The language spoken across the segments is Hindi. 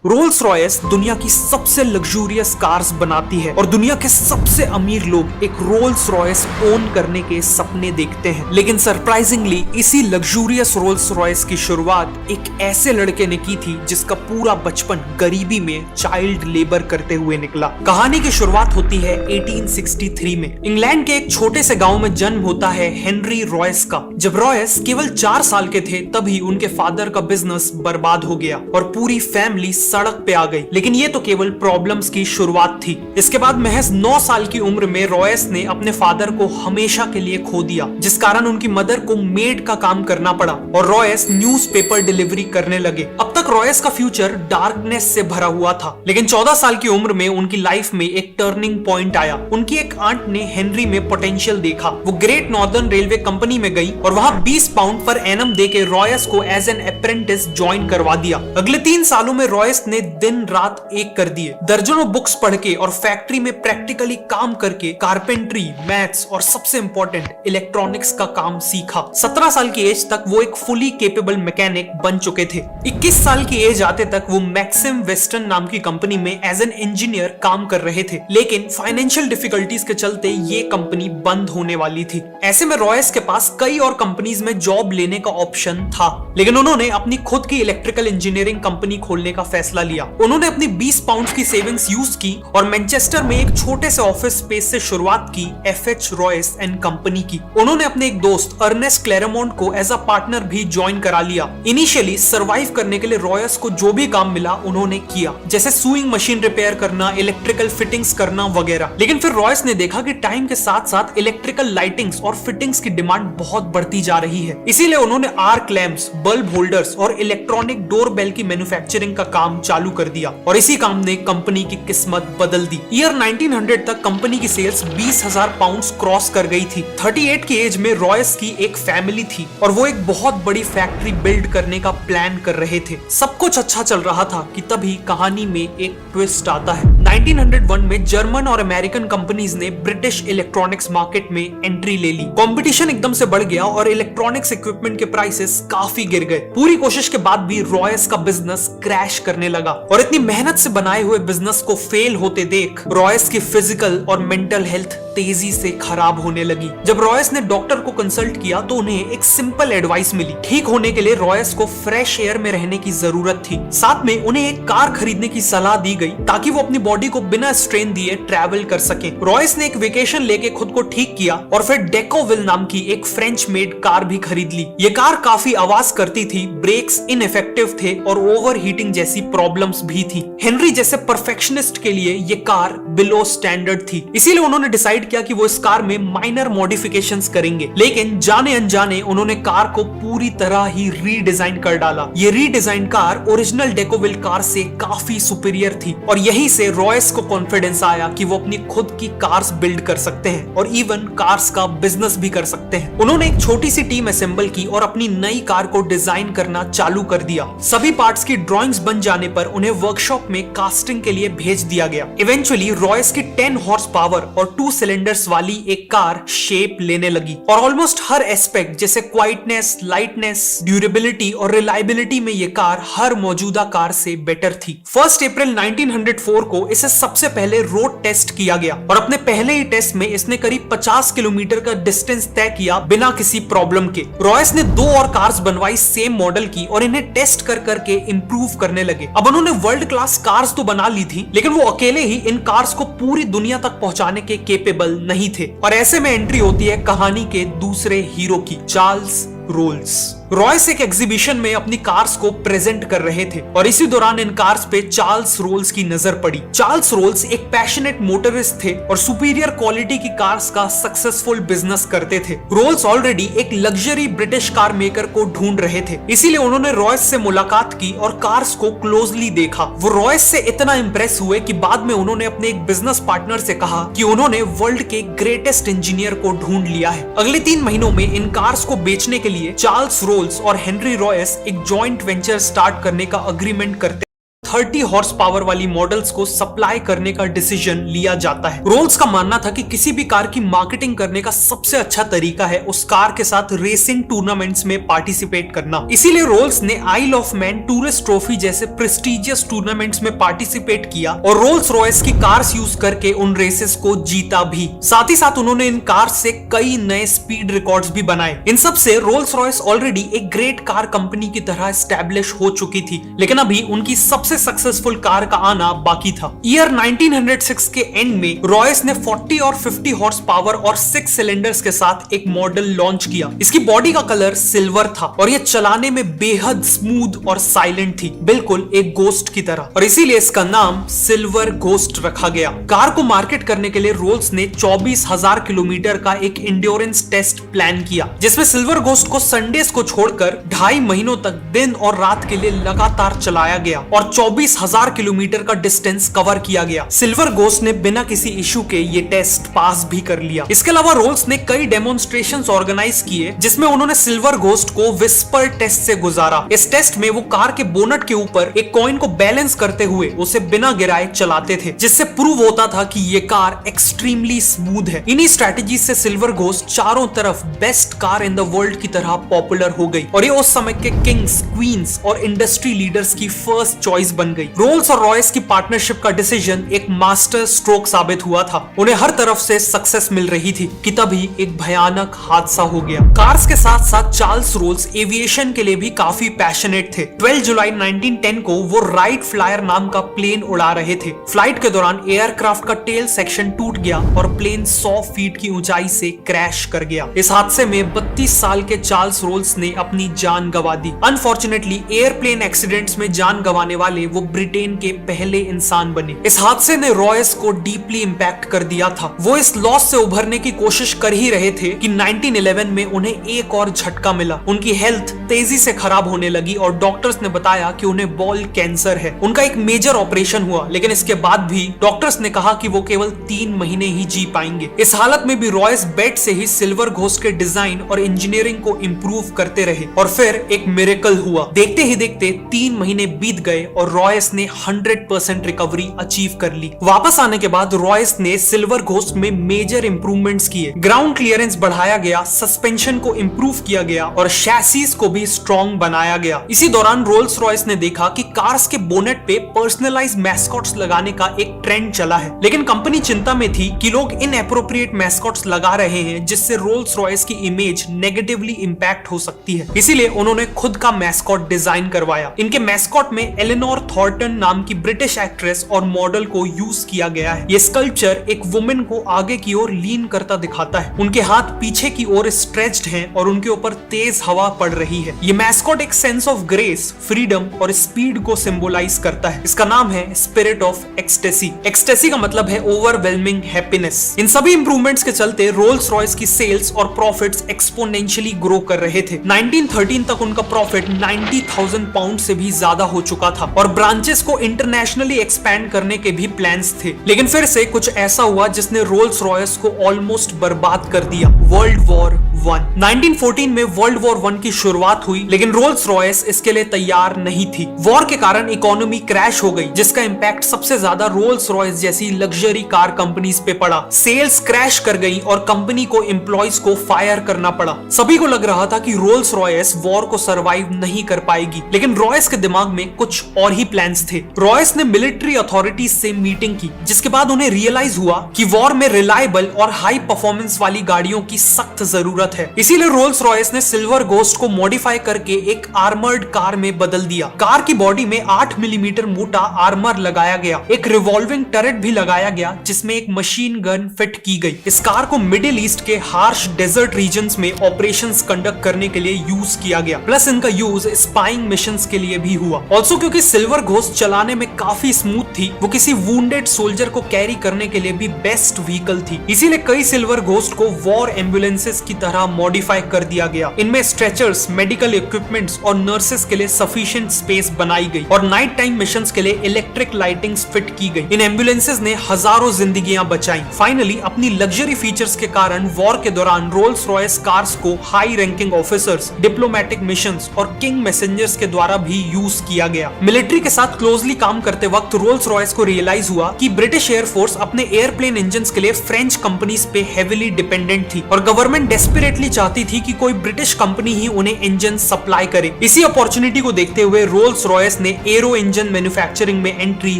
रोल्स रॉयस दुनिया की सबसे लग्जूरियस कार्स बनाती है और दुनिया के सबसे अमीर लोग एक रोल्स रॉयस ओन करने के सपने देखते हैं। लेकिन सरप्राइजिंगली इसी लग्जूरियस रोल्स रॉयस की शुरुआत एक ऐसे लड़के ने की थी जिसका पूरा बचपन गरीबी में चाइल्ड लेबर करते हुए निकला। कहानी की शुरुआत होती है 1863 में। इंग्लैंड के एक छोटे से गांव में जन्म होता है हेनरी रॉयस का। जब रॉयस केवल 4 साल के थे तभी उनके फादर का बिजनेस बर्बाद हो गया और पूरी फैमिली सड़क पे आ गई। लेकिन ये तो केवल प्रॉब्लम्स की शुरुआत थी। इसके बाद महज 9 साल की उम्र में रॉयस ने अपने फादर को हमेशा के लिए खो दिया, जिस कारण उनकी मदर को मेड का काम करना पड़ा और रॉयस न्यूज़पेपर डिलीवरी करने लगे। अब तक रॉयस का फ्यूचर डार्कनेस से भरा हुआ था, लेकिन 14 साल की उम्र में उनकी लाइफ में एक टर्निंग पॉइंट आया। उनकी एक आंट ने हेनरी में पोटेंशियल देखा। वो ग्रेट नॉर्दर्न रेलवे कंपनी में गई और वहां 20 पाउंड पर एनम देके रॉयस को एज एन अप्रेंटिस ज्वाइन करवा दिया। अगले 3 सालों में रॉयस ने दिन रात एक कर दिए। दर्जनों बुक्स पढ़ के और फैक्ट्री में प्रैक्टिकली काम करके कारपेंट्री, मैथ्स और सबसे इंपॉर्टेंट इलेक्ट्रॉनिक्स का काम सीखा। 17 साल की एज तक वो एक फुली केपेबल मैकेनिक बन चुके थे। 21 साल की एज आते तक वो मैक्सिम वेस्टर्न नाम की कंपनी में एज एन इंजीनियर काम कर रहे थे। लेकिन फाइनेंशियल डिफिकल्टीज के चलते ये कंपनी बंद होने वाली थी। ऐसे में रॉयस के पास कई और कंपनीज में जॉब लेने का ऑप्शन था, लेकिन उन्होंने अपनी खुद की इलेक्ट्रिकल इंजीनियरिंग कंपनी खोलने का फैसला लिया। उन्होंने अपनी 20 पाउंड की सेविंग्स यूज की और मैनचेस्टर में एक छोटे से ऑफिस स्पेस से शुरुआत की एफएच रॉयस एंड कंपनी की। उन्होंने अपने एक दोस्त अर्नेस्ट क्लेरेमोंट को एज अ पार्टनर भी ज्वाइन करा लिया। इनिशियली सर्वाइव करने के लिए रॉयस को जो भी काम मिला उन्होंने किया, जैसे सुइंग मशीन रिपेयर करना, इलेक्ट्रिकल फिटिंग्स करना वगैरह। लेकिन फिर रॉयस ने देखा कि टाइम के साथ साथ इलेक्ट्रिकल लाइटिंग्स और फिटिंग्स की डिमांड बहुत बढ़ती जा रही है। इसीलिए उन्होंने आर्क लैंप्स, बल्ब होल्डर्स और इलेक्ट्रॉनिक डोर बेल की मैन्युफैक्चरिंग का काम चालू कर दिया और इसी काम ने कंपनी की किस्मत बदल दी। ईयर 1900 तक कंपनी की सेल्स 20,000 पाउंड्स क्रॉस कर गई थी। 38 की एज में रॉयस की एक फैमिली थी और वो एक बहुत बड़ी फैक्ट्री बिल्ड करने का प्लान कर रहे थे। सब कुछ अच्छा चल रहा था कि तभी कहानी में एक ट्विस्ट आता है। 1901 में जर्मन और अमेरिकन कंपनीज ने ब्रिटिश इलेक्ट्रॉनिक्स मार्केट में एंट्री ले ली। कंपटीशन एकदम से बढ़ गया और इलेक्ट्रॉनिक्स इक्विपमेंट के प्राइसेस काफी गिर गए। पूरी कोशिश के बाद भी रॉयस का बिजनेस क्रैश करने लगा और इतनी मेहनत से बनाए हुए बिजनेस को फेल होते देख रॉयस की फिजिकल और मेंटल हेल्थ तेजी से खराब होने लगी। जब रॉयस ने डॉक्टर को कंसल्ट किया तो उन्हें एक सिंपल एडवाइस मिली। ठीक होने के लिए रॉयस को फ्रेश एयर में रहने की जरूरत थी। साथ में उन्हें एक कार खरीदने की सलाह दी गई ताकि वो अपनी बॉडी को बिना स्ट्रेन दिए ट्रैवल कर सके। रॉयस ने एक वेकेशन लेके खुद को ठीक किया और फिर डेकोविल नाम की एक फ्रेंच मेड कार भी खरीद ली। ये कार काफी आवाज करती थी, ब्रेक्स इनइफेक्टिव थे और ओवर हीटिंग जैसी प्रॉब्लम्स भी थी। हेनरी जैसे परफेक्शनिस्ट के लिए ये कार बिलो स्टैंडर्ड थी, इसीलिए उन्होंने डिसाइड किया कि वो इस कार में माइनर मॉडिफिकेशंस करेंगे। लेकिन जाने अनजाने उन्होंने कार को पूरी तरह ही रीडिजाइन कर डाला। ये रीडिजाइन कार ओरिजिनल डेकोविल कार से काफी सुपीरियर थी और यहीं से रॉयस को कॉन्फिडेंस आया कि वो अपनी खुद की कार्स बिल्ड कर सकते हैं और इवन कार्स का बिजनेस भी कर सकते हैं। उन्होंने एक छोटी सी टीम असेंबल की और अपनी नई कार को डिजाइन करना चालू कर दिया। सभी पार्ट्स की ड्राइंग्स बन जाने पर उन्हें वर्कशॉप में कास्टिंग के लिए भेज दिया गया। इवेंचुअली रॉयस की 10 हॉर्स पावर और 2 सिलेंडर्स वाली एक कार शेप लेने लगी और ऑलमोस्ट हर एस्पेक्ट जैसे क्वाइटनेस, लाइटनेस, ड्यूरेबिलिटी और रिलायबिलिटी में ये कार हर मौजूदा कार से बेटर थी। 1 अप्रैल 1904 को इसे सबसे पहले रोड टेस्ट किया गया और अपने पहले ही टेस्ट में इसने करीब 50 किलोमीटर का डिस्टेंस तय किया बिना किसी प्रॉब्लम के। रॉयस ने 2 और कार्स बनवाई सेम मॉडल की और इन्हें टेस्ट कर करके इंप्रूव करने लगे। अब उन्होंने वर्ल्ड क्लास कार्स तो बना ली थी, लेकिन वो अकेले ही इन कार्स को पूरी दुनिया तक पहुंचाने के केपेबल नहीं थे और ऐसे में एंट्री होती है कहानी के दूसरे हीरो की, चार्ल्स रोल्स। रॉयस एक एग्जीबिशन में अपनी कार्स को प्रेजेंट कर रहे थे और इसी दौरान इन कार्स पे चार्ल्स रोल्स की नजर पड़ी। चार्ल्स रोल्स एक पैशनेट मोटरिस्ट थे और सुपीरियर क्वालिटी की कार्स का सक्सेसफुल बिजनेस करते थे। रोल्स ऑलरेडी एक लग्जरी ब्रिटिश कार मेकर को ढूंढ रहे थे, इसीलिए उन्होंने रॉयस से मुलाकात की और कार्स को क्लोजली देखा। वो रॉयस से इतना इंप्रेस हुए कि बाद में उन्होंने अपने एक बिजनेस पार्टनर से कहा कि उन्होंने वर्ल्ड के ग्रेटेस्ट इंजीनियर को ढूंढ लिया है। अगले 3 महीनों में इन कार्स को बेचने के लिए चार्ल्स रोल्स और हेनरी रॉयस एक जॉइंट वेंचर स्टार्ट करने का अग्रीमेंट करते 30 हॉर्स पावर वाली मॉडल्स को सप्लाई करने का डिसीजन लिया जाता है। रोल्स का मानना था कि किसी भी कार की मार्केटिंग करने का सबसे अच्छा तरीका है उस कार के साथ रेसिंग टूर्नामेंट्स में पार्टिसिपेट करना। इसीलिए रोल्स ने आइल ऑफ मैन टूरिस्ट ट्रॉफी जैसे प्रेस्टिजियस टूर्नामेंट्स में पार्टिसिपेट किया और रोल्स रॉयस की कार्स यूज करके उन रेसेस को जीता भी। साथ ही साथ उन्होंने इन कार्स से कई नए स्पीड रिकॉर्ड्स भी बनाए। इन सब से रोल्स रॉयस ऑलरेडी एक ग्रेट कार कंपनी की तरह एस्टैब्लिश हो चुकी थी, लेकिन अभी उनकी सबसे सक्सेसफुल कार का आना बाकी था। ईयर 1906 के एंड में रॉयस ने 40 और 50 हॉर्स पावर और 6 सिलेंडर्स के साथ एक मॉडल लॉन्च किया। इसकी बॉडी का कलर सिल्वर था और यह चलाने में बेहद स्मूथ और साइलेंट थी, बिल्कुल एक गोस्ट की तरह, और इसीलिए इसका नाम सिल्वर घोस्ट रखा गया। कार को मार्केट करने के लिए रोल्स ने 24,000 किलोमीटर का एक इंड्योरेंस टेस्ट प्लान किया, जिसमें सिल्वर घोस्ट को संडेज को छोड़कर 2.5 महीनों तक दिन और रात के लिए लगातार चलाया गया और 24,000 किलोमीटर का डिस्टेंस कवर किया गया। सिल्वर घोस्ट ने बिना किसी इशू के ये टेस्ट पास भी कर लिया। इसके अलावा रोल्स ने कई डेमोन्स्ट्रेशंस ऑर्गेनाइज किए, जिसमें उन्होंने सिल्वर घोस्ट को विस्पर टेस्ट से गुजारा। इस टेस्ट में वो कार के बोनट के ऊपर एक कॉइन को बैलेंस करते हुए उसे बिना गिराए चलाते थे, जिससे प्रूव होता था कि ये कार एक्सट्रीमली स्मूथ है। इन्हीं स्ट्रेटेजी से सिल्वर घोस्ट चारों तरफ best car in the world की तरह पॉपुलर हो गई और ये उस समय के किंग्स, क्वींस और इंडस्ट्री लीडर्स की फर्स्ट चॉइस बन गई। रोल्स और रॉयस की पार्टनरशिप का डिसीजन एक मास्टर स्ट्रोक साबित हुआ था। उन्हें हर तरफ से सक्सेस मिल रही थी कि तभी एक भयानक हादसा हो गया। कार्स के साथ साथ चार्ल्स रोल्स एविएशन के लिए भी काफी पैशनेट थे। 12 जुलाई 1910 को वो राइट फ्लायर नाम का प्लेन उड़ा रहे थे। फ्लाइट के दौरान एयरक्राफ्ट का टेल सेक्शन टूट गया और प्लेन 100 फीट की ऊंचाई से क्रैश कर गया। इस हादसे में 32 साल के चार्ल्स रोल्स ने अपनी जान गंवा दी। अनफॉर्चुनेटली एयरप्लेन एक्सीडेंट्स में जान गंवाने वाले वो ब्रिटेन के पहले इंसान बने। इस हादसे ने रॉयस को डीपली इंपैक्ट कर दिया था। वो इस लॉस से उभरने की कोशिश कर ही रहे थे कि 1911 में उन्हें एक और झटका मिला। उनकी हेल्थ तेजी से खराब होने लगी और डॉक्टर्स ने बताया कि उन्हें बॉल कैंसर है। उनका एक मेजर ऑपरेशन हुआ, लेकिन इसके बाद भी डॉक्टर्स ने कहा कि वो केवल 3 महीने ही जी पाएंगे। इस हालत में भी रॉयस बेड से ही सिल्वर घोस्ट के डिजाइन और इंजीनियरिंग को इंप्रूव करते रहे और फिर एक मिरेकल हुआ। देखते ही देखते 3 महीने बीत गए और रॉयस ने 100% रिकवरी अचीव कर ली। वापस आने के बाद रॉयस ने सिल्वर घोस्ट में मेजर इंप्रूवमेंट्स किए। ग्राउंड क्लियरेंस बढ़ाया गया, सस्पेंशन को इंप्रूव किया गया और शैसीज को भी स्ट्रॉन्ग बनाया गया। इसी दौरान रोल्स रॉयस ने देखा कि कार्स के बोनेट पे पर्सनलाइज मैस्कॉट्स लगाने का एक ट्रेंड चला है, लेकिन कंपनी चिंता में थी कि लोग इनएप्रोप्रिएट मैस्कॉट्स लगा रहे हैं, जिससे रोल्स रॉयस की इमेज नेगेटिवली इंपैक्ट हो सकती है। इसीलिए उन्होंने खुद का मैस्कॉट डिजाइन करवाया। इनके मैस्कॉट में एलेनोर थॉर्टन नाम की ब्रिटिश एक्ट्रेस और मॉडल को यूज किया गया है। ये स्कल्पचर एक वुमेन को आगे की ओर लीन करता दिखाता है। उनके हाथ पीछे की ओर स्ट्रेच्ड हैं और उनके ऊपर तेज हवा पड़ रही है। ये मैस्कॉट एक सेंस ऑफ ग्रेस, फ्रीडम और स्पीड को सिंबलाइज करता है। इसका नाम है स्पिरिट ऑफ एक्सटेसी। एक्सटेसी का मतलब है ओवरवेलमिंग हैप्पीनेस। इन सभी इंप्रूवमेंट्स के चलते रोल्स रॉयस की सेल्स और प्रॉफिट्स एक्सपोनेंशियली ग्रो कर रहे थे। 1913 तक उनका प्रॉफिट 90,000 पाउंड से भी ज्यादा हो चुका था और ब्रांचेस को इंटरनेशनली एक्सपैंड करने के भी प्लान्स थे। लेकिन फिर से कुछ ऐसा हुआ जिसने रोल्स रॉयस को ऑलमोस्ट बर्बाद कर दिया। World war 1। 1914 में वर्ल्ड वॉर 1 की शुरुआत हुई, लेकिन रोल्स रॉयस इसके लिए तैयार नहीं थी। वॉर के कारण इकोनॉमी क्रैश हो गई, जिसका इंपैक्ट सबसे ज्यादा रोल्स रॉयस जैसी लग्जरी कार कंपनीज पे पड़ा। सेल्स क्रैश कर गई और कंपनी को एम्प्लॉयज को फायर करना पड़ा। सभी को लग रहा था कि रोल्स रॉयस वॉर को सरवाइव नहीं कर पाएगी, लेकिन रॉयस के दिमाग में कुछ और ही प्लान्स थे। रॉयस ने मिलिट्री अथॉरिटीज से मीटिंग की, जिसके बाद उन्हें रियलाइज हुआ कि वॉर में रिलायबल और हाई परफॉर्मेंस वाली गाड़ियों की सख्त जरूरत है। इसीलिए रोल्स रॉयस ने सिल्वर घोस्ट को मॉडिफाई करके एक आर्मर्ड कार में बदल दिया। कार की बॉडी में 8 मिलीमीटर मोटा आर्मर लगाया गया। एक रिवॉल्विंग टरेट भी लगाया गया, जिसमें एक मशीन गन फिट की गई। इस कार को मिडिल ईस्ट के हार्श डेजर्ट रीजन्स में ऑपरेशंस कंडक्ट करने के लिए यूज किया गया। प्लस इनका यूज स्पाइंग मिशंस के लिए भी हुआ। ऑल्सो क्योंकि सिल्वर घोस्ट चलाने में काफी स्मूथ थी, वो किसी वुंडेड सोल्जर को कैरी करने के लिए भी बेस्ट व्हीकल थी। इसीलिए कई सिल्वर घोस्ट को वॉर एम्बुलेंसेस की तरह तरह मॉडिफाई कर दिया गया। इनमें स्ट्रेचर्स, मेडिकल इक्विपमेंट्स और नर्सेस के लिए सफिशिएंट स्पेस बनाई गई और नाइट टाइम मिशंस के लिए इलेक्ट्रिक लाइटिंग्स फिट की गई। इन एम्बुलेंसेस ने हजारों जिंदगियां बचाई। फाइनली अपनी लग्जरी फीचर्स के कारण वॉर के दौरान रोल्स रॉयस कार्स को high ranking officers, diplomatic missions और किंग मैसेंजर्स के द्वारा भी यूज किया गया। मिलिट्री के साथ क्लोजली काम करते वक्त रोल्स रॉयस को रियलाइज हुआ कि ब्रिटिश एयरफोर्स अपने एयरप्लेन इंजन्स के लिए फ्रेंच कंपनीज पे हेविली डिपेंडेंट थी और गवर्नमेंट डेस्परेटली चाहती थी कि कोई ब्रिटिश कंपनी ही उन्हें इंजन सप्लाई करे। इसी अपॉर्चुनिटी को देखते हुए रोल्स रॉयस ने एरो इंजन मैन्युफैक्चरिंग में एंट्री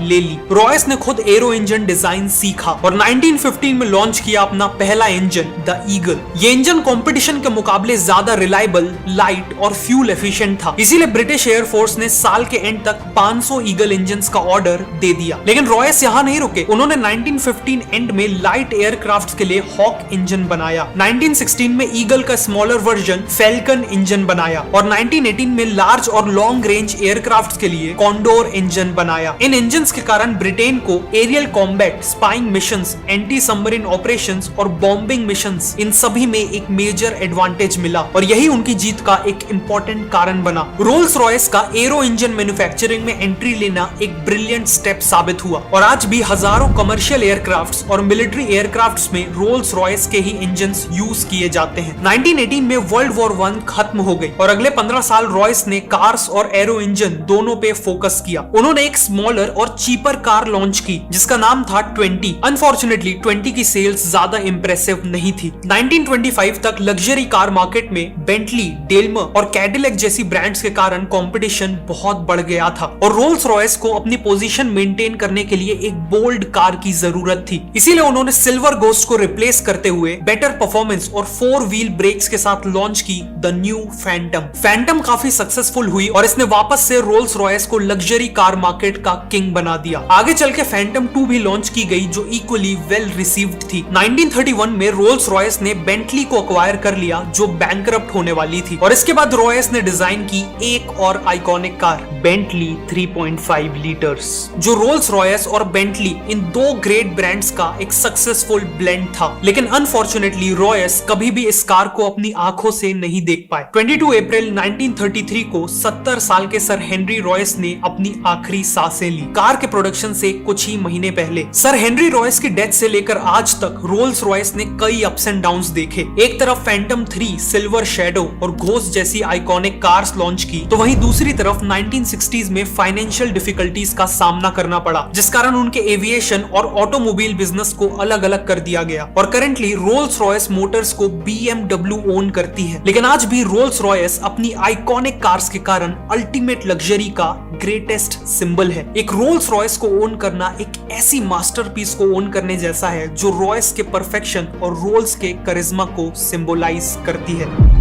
ले ली। रॉयस ने खुद एरो इंजन डिजाइन सीखा और 1915 में लॉन्च किया अपना पहला इंजन द ईगल। ये इंजन कंपटीशन के मुकाबले ज्यादा रिलायबल, लाइट और फ्यूल एफिशिएंट था। इसीलिए ब्रिटिश एयरफोर्स ने साल के एंड तक 500 ईगल इंजन्स का ऑर्डर दे दिया। लेकिन रॉयस यहाँ नहीं रुके। उन्होंने 1915 एंड में लाइट एयरक्राफ्ट के लिए हॉक इंजन बनाया। 1916 में ईगल का स्मॉलर वर्जन फैल्कन इंजन बनाया और 1918 में लार्ज और लॉन्ग रेंज एयरक्राफ्ट के लिए कॉन्डोर इंजन बनाया। इन इंजन्स के कारण ब्रिटेन को aerial combat, spying missions, anti submarine operations और बॉम्बिंग मिशंस, इन सभी में एक मेजर एडवांटेज मिला और यही उनकी जीत का एक इंपॉर्टेंट कारण बना। रोल्स रॉयस का एरो इंजन मैन्युफैक्चरिंग में एंट्री लेना एक ब्रिलियंट स्टेप साबित हुआ और आज भी हजारों कमर्शियल एयरक्राफ्ट्स और मिलिट्री एयरक्राफ्ट्स में रोल्स रॉयस के ही इंजन्स यूज किए जाते हैं। 1918 में वर्ल्ड वॉर 1 खत्म हो गई और अगले 15 साल रॉयस ने कार्स और एरो इंजन दोनों पे फोकस किया। उन्होंने एक स्मॉलर और चीपर कार लॉन्च की जिसका नाम था 20। अनफॉर्चुनेटली 20 की सेल्स ज्यादा इंप्रेसिव नहीं थी। 1925 तक लग्जरी कार मार्केट में बेंटली, डेल्मर और कैडिलैक जैसी ब्रांड्स के कारण कंपटीशन बहुत बढ़ गया था और रोल्स रॉयस को अपनी पोजीशन मेंटेन करने के लिए एक बोल्ड कार की जरूरत थी। इसीलिए उन्होंने सिल्वर गोस्ट को रिप्लेस करते हुए बेटर परफॉर्मेंस और 4 व्हील ब्रेक्स के साथ लॉन्च की द न्यू फैंटम। फैंटम काफी सक्सेसफुल हुई और इसने वापस से रोल्स रॉयस को लग्जरी कार मार्केट का किंग बना दिया। आगे चल के फैंटम 2 भी लॉन्च की गई जो इक्वली वेल रिसीव्ड थी। 1931 में रोल्स रॉयस ने बेंटली को अक्वायर कर लिया जो बैंकरप्ट होने वाली थी और इसके बाद रॉयस ने डिजाइन की एक और आइकॉनिक कार बेंटली 3.5 लीटर्स, जो रोल्स रॉयस और बेंटली इन दो ग्रेट ब्रांड्स का एक सक्सेसफुल ब्लेंड था। लेकिन अनफॉर्चुनेटली रॉयस कभी भी इस कार को अपनी आंखों से नहीं देख पाए। 22 अप्रैल 1933 को 70 साल के सर हेनरी रॉयस ने अपनी आखिरी सांसें ली कार के प्रोडक्शन से कुछ ही महीने पहले। सर हेनरी रॉयस की डेथ से लेकर आज तक रोल्स रॉयस ने कई अप्स एंड डाउन्स देखे। एक तरफ फैंटम 3, सिल्वर शैडो और घोस्ट जैसी आइकॉनिक कार्स लॉन्च की तो वहीं दूसरी तरफ 1960s में फाइनेंशियल डिफिकल्टीज का सामना करना पड़ा जिस कारण उनके एविएशन और ऑटोमोबाइल बिजनेस को अलग अलग कर दिया गया और करंटली रोल्स रॉयस मोटर्स को BMW ओन करती है। लेकिन आज भी रोल्स रॉयस अपनी आइकॉनिक कार्स के कारण अल्टीमेट लग्जरी का ग्रेटेस्ट सिंबल है। एक रोल्स रॉयस को ओन करना एक ऐसी मास्टरपीस को ओन करने जैसा है जो रॉयस के परफेक्शन और रोल्स के करिश्मा को सिंबलाइज करती है।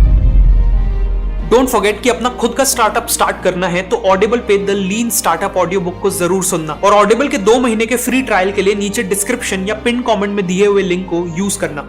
डोंट फॉरगेट कि अपना खुद का स्टार्टअप स्टार्ट करना है तो ऑडिबल पे the lean startup audio book को जरूर सुनना और ऑडिबल के 2 महीने के फ्री ट्रायल के लिए नीचे डिस्क्रिप्शन या पिन कमेंट में दिए हुए लिंक को यूज करना।